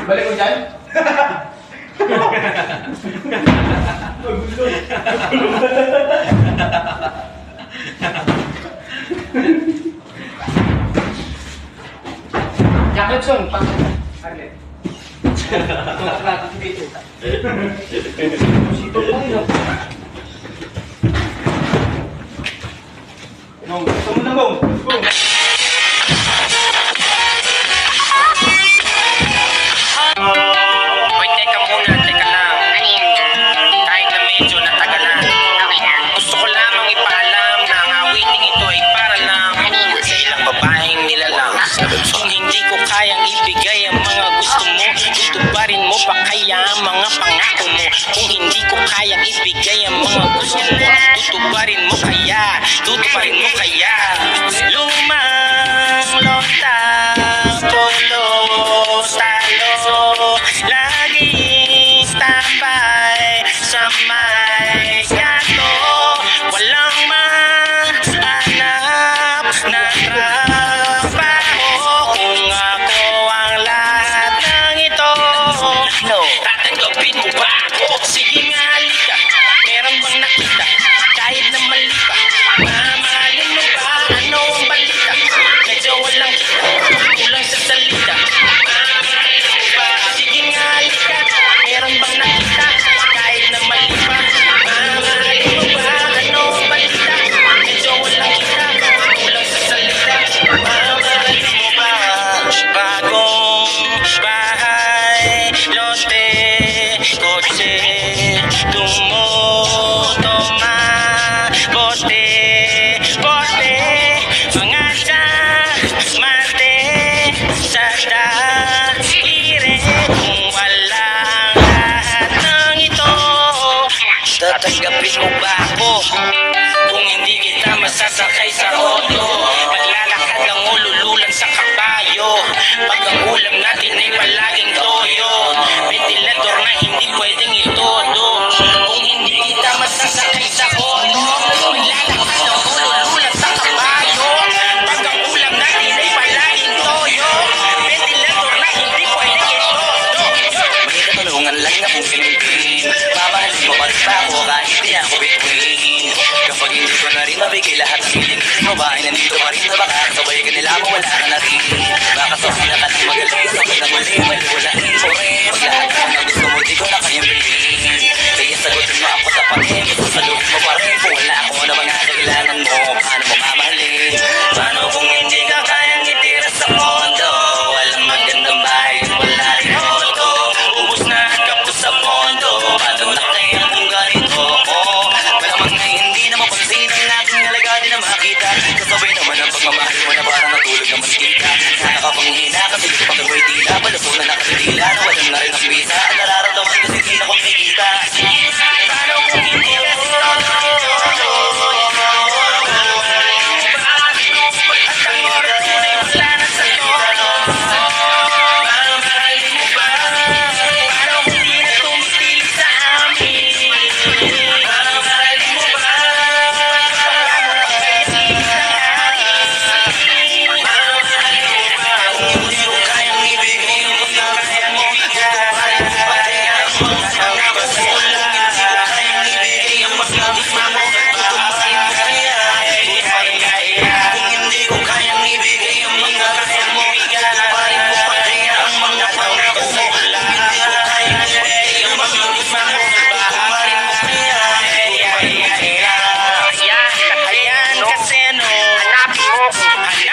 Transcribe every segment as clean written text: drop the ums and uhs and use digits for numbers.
Balik mo dyan? Jacobson, pang Harlet. Sito po yun. Nung, gusto mo na bong? Hoy, teka muna, teka lang. Ano yan? Kahit na medyo natagalan. Okay lang. Gusto ko lamang ipaalam na ang awiting ito ay para lang Kanino? sa ilang babaeng nilalang. Kung hindi ko kayang ibigay ang mga gusto mo, tutuparin mo pa kaya ang mga pangako mo? Kung hindi ko kayang ibigay ang mga gusto mo, tutuparin mo kaya? Tutuparin mo kaya? Lumang lonta, polo, talo, laging tambay sa may yato. Walang mahanap na trabaho kung ako ang lahat ng ito. No, tatanggapin mo ba ako? Sige nga, halika. Meron bang nakita? Kahit na mali pa. Mamahalin mo ba? Ano ang balita? Medyo walang kita. Kulang sa salita. Mamahalin mo ba? Sige nga, halika. Meron bang nakita? Kahit na mali pa. Mamahalin mo ba? Ano ang balita? Medyo walang kita. Kulang sa salita. Mamahalin mo ba? Bagong bahay, lote, kotse, tumutoma, bote, bote, mga mate, sa daire, kung walang lahat ng ito. Tatanggapin mo ba ako? Kung hindi kita masasakay sa auto, maglalakad ng ulululan sa kabayo. Pag ang ulam natin ay palaging toyo, ventilador na hindi pwedeng itodo. Kung hindi kita masasakay sa auto, maglalakad ng ulululan sa kabayo. Pag ang ulam natin ay palaging toyo, ventilador na hindi pwedeng itodo. May katanungan lang na kung pinipin, mamahalin mo pa rin ba ako kahit di ako bituin? Kapag hindi ko na rin mabigay lahat ng hinihiling mo ba ay nandito pa rin na baka sabay ka nila mo wala ka na rin. Baka sa sila ka ng magaling sa mga muli maliwalain mo rin. Pag lahat ka na gusto mo di ko na kayang bilhin, kaya sagutin mo ako sa pangin. Sasaluhin mo pa rin kung wala ako na mga kailangan mo. Paano mo mamahalin? Paano kung hindi ka kayang itira sa kondo? Walang magandang bahay wala rin kondo. Ubus na ang kapos sa kondo. Paano na kaya kung ganito ko? Malamang na hindi na mapansin ang aking halaga di na makita. Kasabay naman ang pagmamahal mo na parang natulog na maskita. Nakakapanghina kasi gusto pang gawin tila. Palaso na nakatitila na walang na rin ang bisa. Ang nararamdaman kasi di na kumikita. Paano kung hindi ka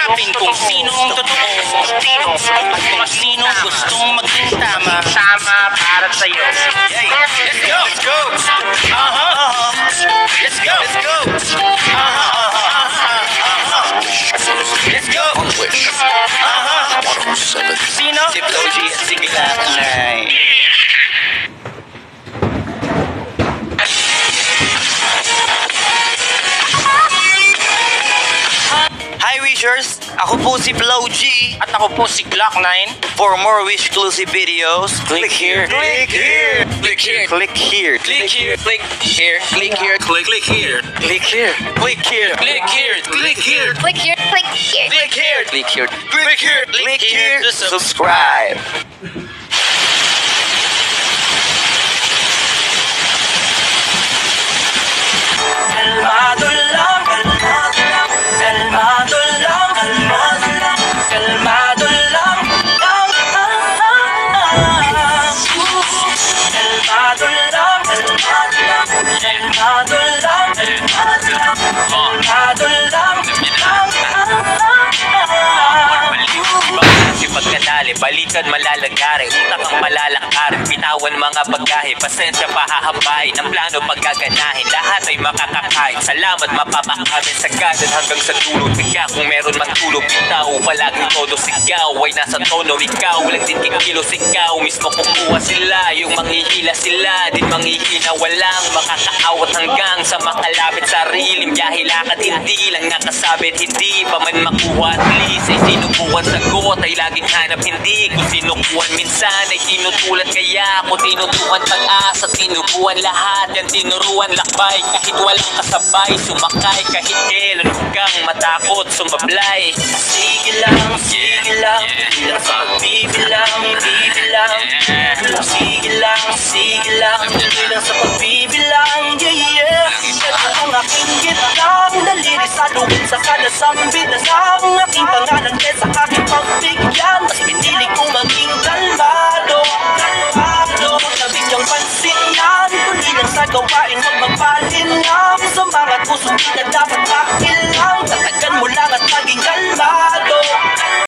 hanapin kung sino ang totoo at kung sino gustong maging tama para sa'yo. Hey, let's go! Let's go! Let's go! Let's go! Let's go! Sino? Si Flo G at si Gilaknay. Hi Wishers! Ako po si Flo G. At ako po si Glock9. For more Wish-exclusive videos, click here. Click here. Click here. Click here. Click here. Click here. Click here. Click here. Click here. Click here. Click here. Click here. Click here, click here. Click here. Click here. Click here. Click here to subscribe. sandali, balikan malalagari, utak ang malalakari, bitawan mga bagahe, pasensya pahahabay, ng plano pagkaganahin, lahat ay makakakain, salamat mapapakamin sa gadan hanggang sa dulo, tiga kung meron matulog, bitaw, palaging todo sigaw, ay nasa tono, ikaw, lang din kikilos, ikaw, mismo kukuha sila, yung manghihila sila, din manghihina, walang makakaawat hanggang sa makalapit sariling, biyahe lakad, hindi lang nakasabit, hindi pa man makuha, at least ay sinubukan sagot, ay laging hanap, hindi ko sinukuhan, minsan ay tinutulan, kaya ako tinutukan pag-asa, tinubuan lahat, yan tinuruan lakbay, kahit walang kasabay, sumakay, kahit kailan kang matakot, sumablay. Sige lang, lang sa pagbibilang, bibilang. Sige lang, tuloy lang sa pagbibilang, yeah. Ito ang aking gitang, nalilisalungin sa kanasambit na ang aking pangalan kesa aking pagbigyan. Mas pinili ko maging kalmado, nabigyang pansin yan, tuloy lang sa gawain, huwag magpalinam sa mga pusong di na dapat makilang.